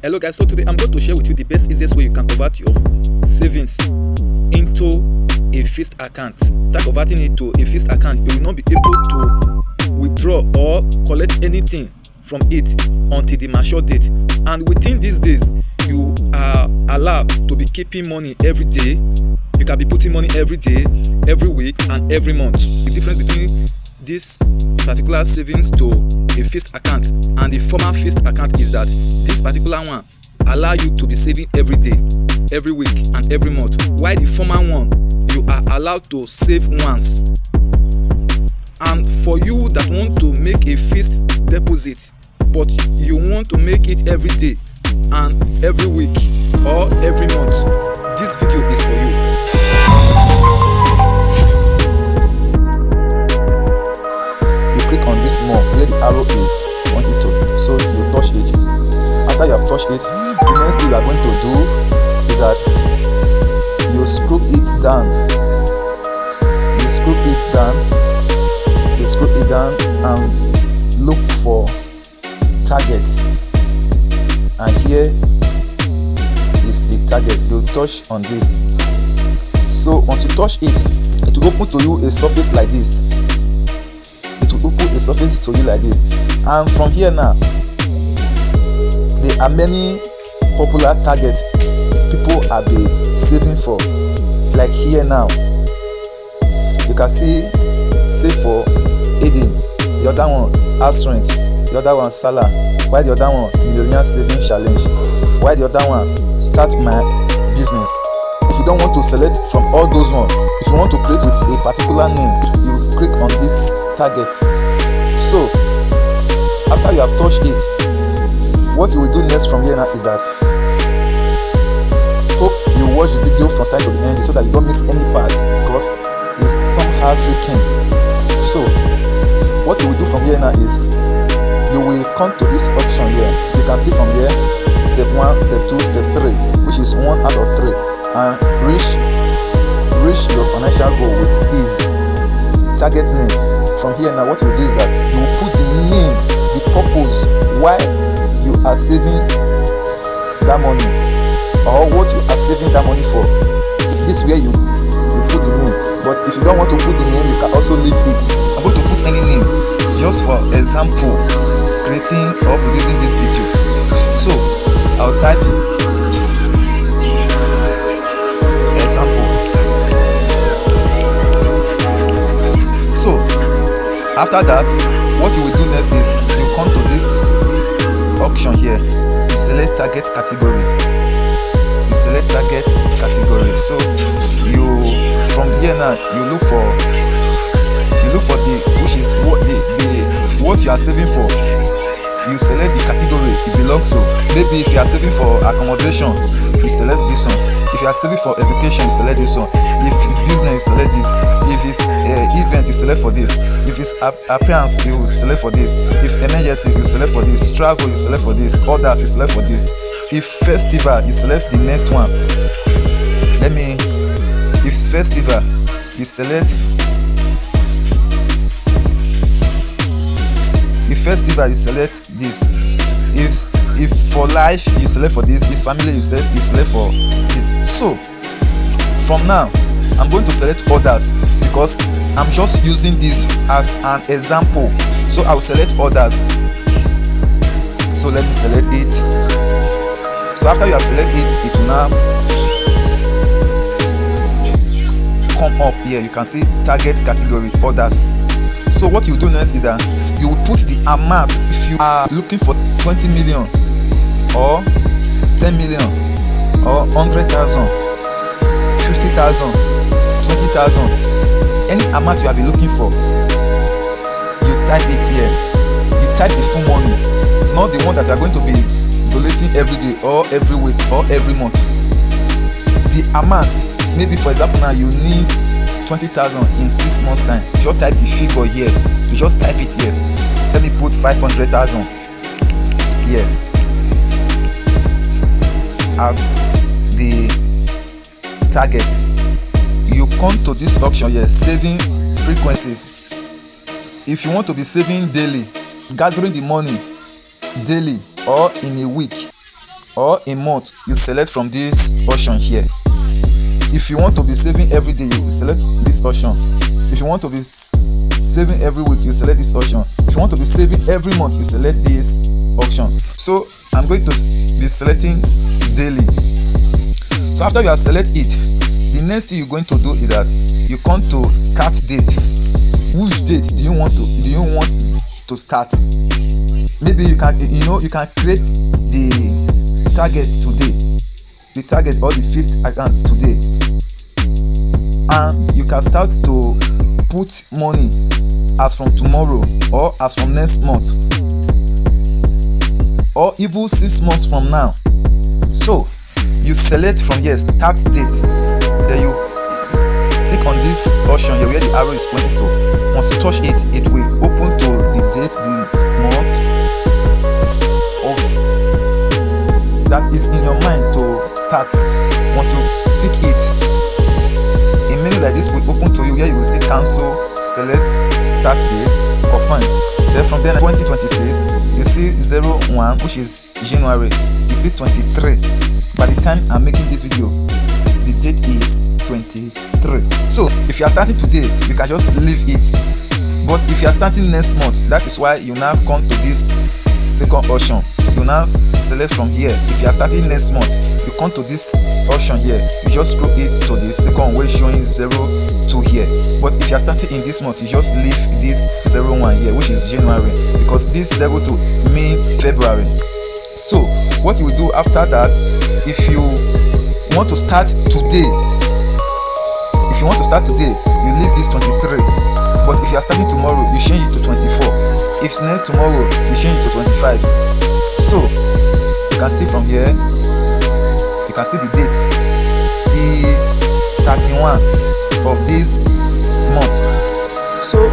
Hello guys, so today I'm going to share with you the best easiest way you can convert your savings into a fixed account. After converting it to a fixed account, you will not be able to withdraw or collect anything from it until the mature date. And within these days, you are allowed to be keeping money every day. You can be putting money every day, every week, and every month. The difference between this particular savings to a fixed account and the former fixed account is that this particular one allow you to be saving every day, every week, and every month, while the former one you are allowed to save once. And for you that want to make a fixed deposit but you want to make it every day and every week or every month, this video is for you. Click on this more where the arrow is pointing to, so you touch it. After you have touched it, the next thing you are going to do is that you screw it down. You screw it down and look for target, and here is the target. You touch on this. So once you touch it, it will open to you a surface like this. Open a surface to you like this, and from here now there are many popular targets people have been saving for. Like here now you can see save for Aiden, the other one house rent, the other one Salah, while the other one millionaire saving challenge, while the other one start my business. If you don't want to select from all those ones, if you want to create with a particular name, you click on this target. So after you have touched it, what you will do next from here now is that hope you watch the video from start to the end so that you don't miss any part, because it's somehow tricky. So what you will do from here now is you will come to this option here. You can see from here step 1, step 2, step 3, which is 1 out of 3, and reach your financial goal with ease. Target name. From here now, what you do is that you will put the name, the purpose why you are saving that money, or what you are saving that money for. This is where you put the name. But if you don't want to put the name, you can also leave it. I'm going to put any name just for example, creating or producing this video. So I'll type example. So after that, what you will do next is you come to this option here. You select target category. So you from here now you look for the which is what you are saving for. You select the category it belongs to. Maybe if you are saving for accommodation, you select this one. If you are saving for education, you select this one. If it's business, you select this. If it's event, you select for this. If it's appearance, you select for this. If emergencies, you select for this. Travel, you select for this. Others, you select for this. If festival, you select the next one. If it's festival, you select. If festival, you select this. If for life, you select for this. If family, you select for this. So from now I'm going to select others because I'm just using this as an example. So I will select others. So let me select it. So after you have selected it, it will now come up here. You can see target category others. So what you do next is that you will put the amount. If you are looking for 20 million or 10 million or 100,000, 50,000, 20,000, any amount you have been looking for, you type it here. You type the full money, not the one that you are going to be donating every day or every week or every month. The amount, maybe for example now you need 20,000 in 6 months time. You just type the figure here. You just type it here. Let me put 500,000 here as the target. You come to this option here, saving frequencies. If you want to be saving daily, gathering the money daily or in a week or a month, you select from this option here. If you want to be saving every day, you select this option. If you want to be saving every week, you select this option. If you want to be saving every month, you select this option. So I'm going to be selecting daily. So after you have select it, the next thing you're going to do is that you come to start date. Which date do you want to start? Maybe you can create the target today, the target or the fixed account today, and you can start to put money as from tomorrow or as from next month or even 6 months from now. So you select from here start date, then you click on this option here where the arrow is pointing to. Once you touch it, it will open to the date, the month of that is in your mind to start. Once you tick it, a menu like this will open to you where you will say cancel, select, start date, confirm. Then from there 2026, you see 01, which is January, you see 23. By the time I'm making this video, the date is 23. So if you are starting today, you can just leave it. But if you are starting next month, that is why you now come to this second option. You now select from here. If you are starting next month, you come to this option here. You just scroll it to the second way showing 02 here. But if you are starting in this month, you just leave this 01 here, which is January, because this 02 mean February. So what you will do after that, if you want to start today, you leave this 23. But if you are starting tomorrow, you change it to 24. If next tomorrow, you change it to 25. So you can see from here, you can see the date till 31 of this month. So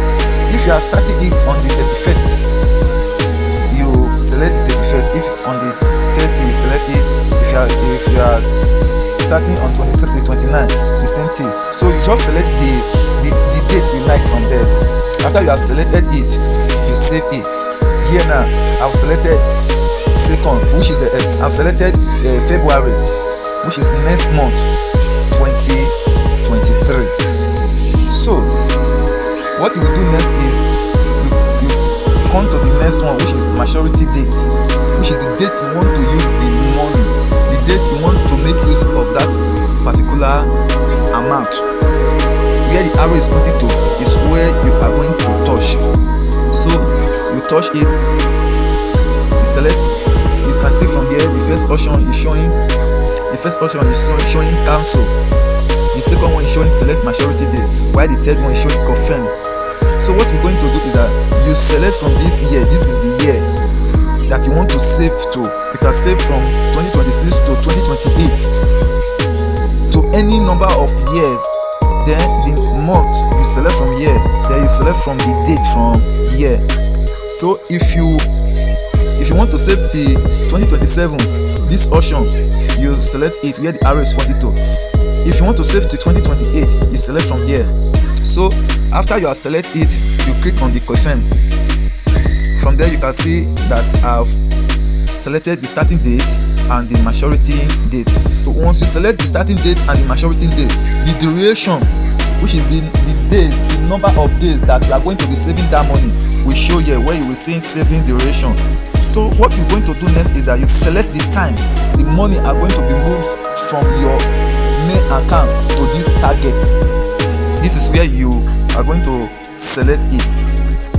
if you are starting it on the 31st, you select the 31st. If it's on the 30, select it. If you are starting on 23, 29, the same thing. So you just select the date you like from there. After you have selected it, you save it. Here now, I've selected second, which is I've selected February, which is next month, 2023. So what you will do next is you come to the next one, which is maturity date, which is the date you want to use the money, the date you want to make use of that particular amount. Where the arrow is pointing to is where you are going to touch. So you touch it, you select. You can see from here the first option is showing cancel. The second one is showing select maturity date, while the third one is showing confirm. So what you're going to do is that you select from this year. This is the year that you want to save to. You can save from 2026 to 2028 to any number of years. Then the month you select from here, then you select from the date from here. So if you want to save till 2027, this option you select it where the arrow is pointed to. If you want to save to 2028, you select from here. So after you have select it, you click on the confirm. From there you can see that I've selected the starting date and the maturity date. So once you select the starting date and the maturity date, the duration, which is the days, the number of days that you are going to be saving that money, will show here where you will see saving duration. So what you're going to do next is that you select the time the money are going to be moved from your main account to this target. This is where you are going to select it.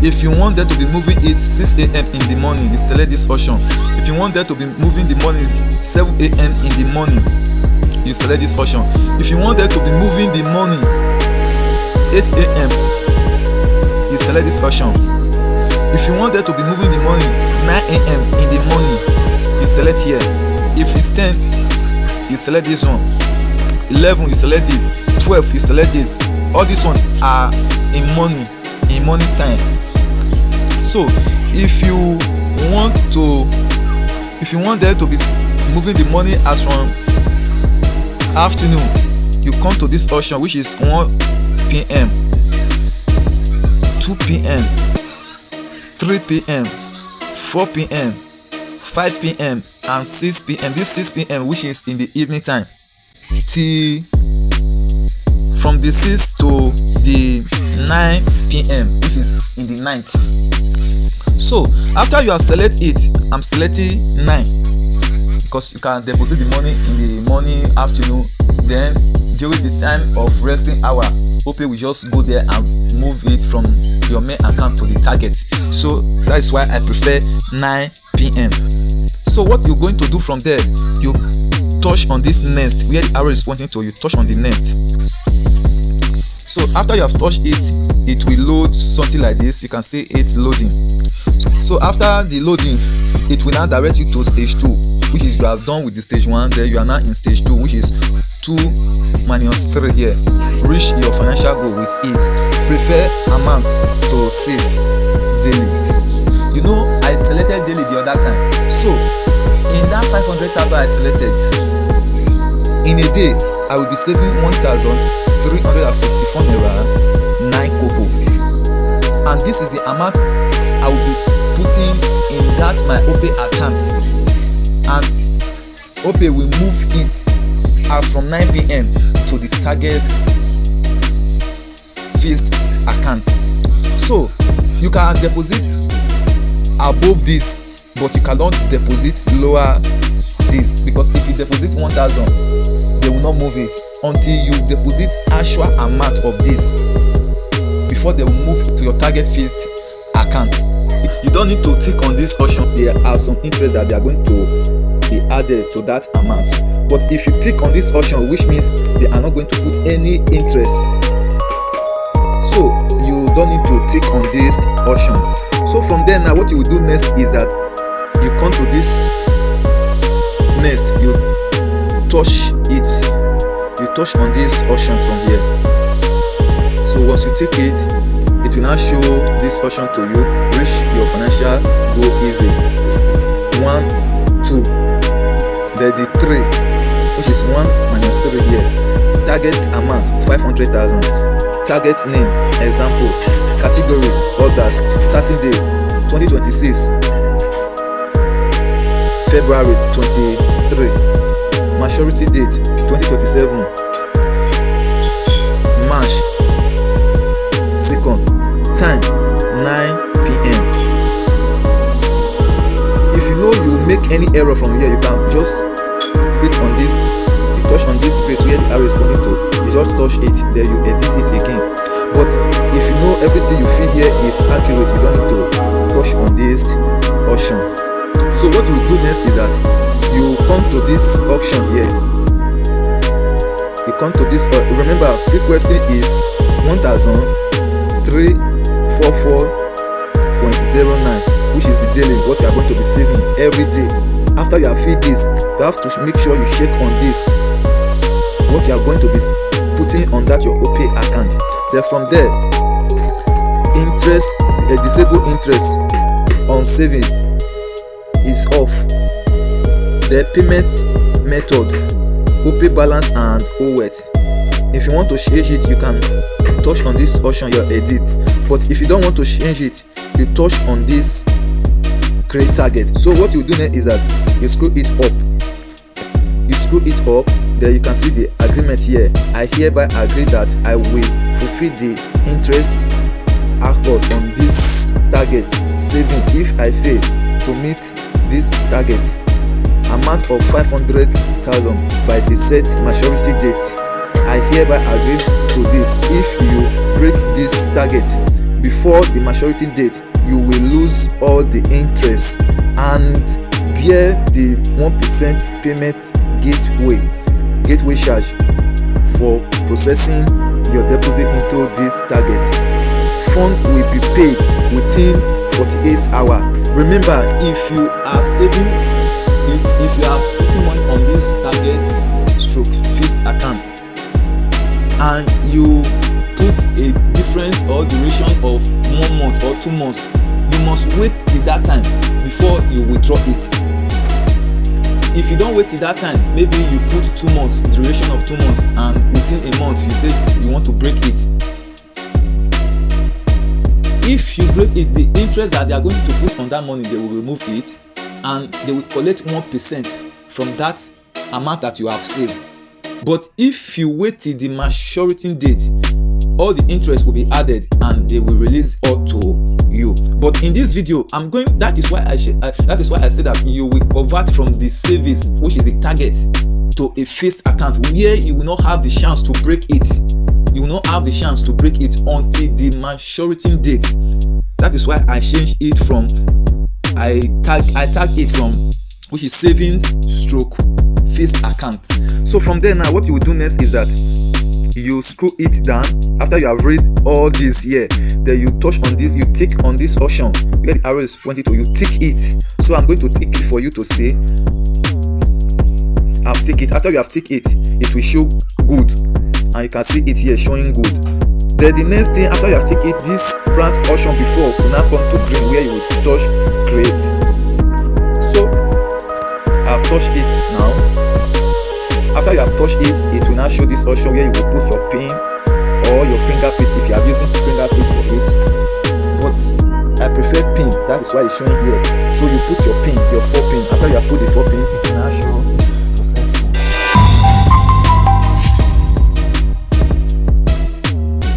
If you want them to be moving it 6 a.m. in the morning, you select this option. If you want them to be moving the money 7 a.m. in the morning, you select this option. If you want them to be moving the money 8 a.m., you select this option. If you want them to be moving the money 9 a.m. in the morning, you select here. If it's 10, you select this one. 11, you select this. 12, you select this. All these ones are in money time. So if you want them to be moving the money as from afternoon, you come to this option, which is 1 p.m, 2 p.m, 3 p.m, 4 p.m, 5 p.m, and 6 p.m. This 6 p.m. which is in the evening time, till from the 6 to the 9 p.m. which is in the night. So after you have select it, I'm selecting 9 because you can deposit the money in the morning, afternoon, then during the time of resting hour, OPay will just go there and move it from your main account to the target. So that is why I prefer 9 p.m. So what you're going to do from there, you touch on this next where the arrow is pointing to. You touch on the next. So after you have touched it, it will load something like this. You can see it loading. So after the loading, it will now direct you to stage 2, which is you have done with the stage 1. Then you are now in stage 2, which is 2 minus 3 here. Reach your financial goal with ease. Prefer amount to save daily. You know, I selected daily the other time. So in that 500,000 I selected, in a day I will be saving 1,344 naira 9 kobo, and this is the amount I will be putting in that my OPay account, and OPay will move it as from 9 p.m. to the target fixed account. So you can deposit above this, but you cannot deposit lower this, because if you deposit 1,000, they will not move it until you deposit actual amount of this before they will move to your target fixed account. You don't need to tick on this option. There are some interest that they are going to be added to that amount, but if you tick on this option, which means they are not going to put any interest, so you don't need to tick on this option. So from there now, what you will do next is that you come to this next, you touch it, you touch on this option from here. So once you take it, it will now show this option to you. Reach your financial goal easy. 1, 2, then the 3, which is 1 minus 3 here. Target amount 500,000. Target name, example, category, others, starting date 2026 February 23, maturity date 2027 March 2nd, time 9 p.m. If you know you make any error from here, you can just click on this, you touch on this place where the arrow is pointing to, you just touch it, then you edit it again. But if you know everything you feel here is accurate, you don't need to touch on this option. So what you do next is that you come to this option here. You come to this, remember frequency is 1,344.09, which is the daily, what you are going to be saving every day. After you have filled this, you have to make sure you check on this, what you are going to be putting on that your OPay account. Then from there, interest, disable interest on saving is off. The payment method, OPay balance and OWET. If you want to change it, you can touch on this option, your edit. But if you don't want to change it, you touch on this create target. So what you do next is that you screw it up. You screw it up, then you can see the agreement here. I hereby agree that I will fulfill the interest accord on this target saving if I fail to meet this target amount of 500,000 by the set maturity date. I hereby agree to this. If you break this target before the maturity date, you will lose all the interest and bear the 1% payment gateway charge for processing your deposit into this target. Fund will be paid within 48 hours. Remember, if you are saving, if you are putting money on this target stroke fixed account and you put a difference or duration of 1 month or 2 months, you must wait till that time before you withdraw it. If you don't wait till that time, maybe you put 2 months, duration of 2 months, and within a month you say you want to break it. If you break it, the interest that they are going to put on that money, they will remove it. and they will collect 1% from that amount that you have saved. But if you wait till the maturity date, all the interest will be added and they will release all to you. But in this video, that is why I said that you will convert from the savings, which is the target, to a fixed account where you will not have the chance to break it. You will not have the chance to break it until the maturity date. That is why I changed it from I tag it from, which is savings stroke fixed account. So from there now, what you will do next is that you scroll it down. After you have read all this here, then you touch on this, you tick on this option where the arrow is pointing to, you tick it. So I'm going to tick it for you to say I've ticked it. After you have ticked it, it will show good, and you can see it here showing good. Then the next thing, after you have ticked it, this brand option before will now come to green where you will touch create. So I've touched it now. After you have touched it, it will now show this option where you will put your PIN or your fingerprint if you are using fingerprint for it. But I prefer PIN, that is why it's showing here. So you put your PIN, your 4 PIN. After you have put the 4 PIN, it will now show successful.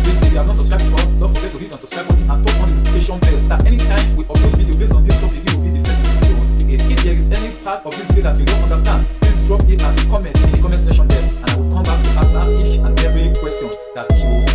Please, if you have not subscribed before, don't forget to hit the subscribe button and turn on the notification bell so that anytime we upload video based on this topic, you will be the first to see it. If there is any part of this video that you don't understand, please drop it as a comment in the comment section there, and I will come back to answer each and every question that you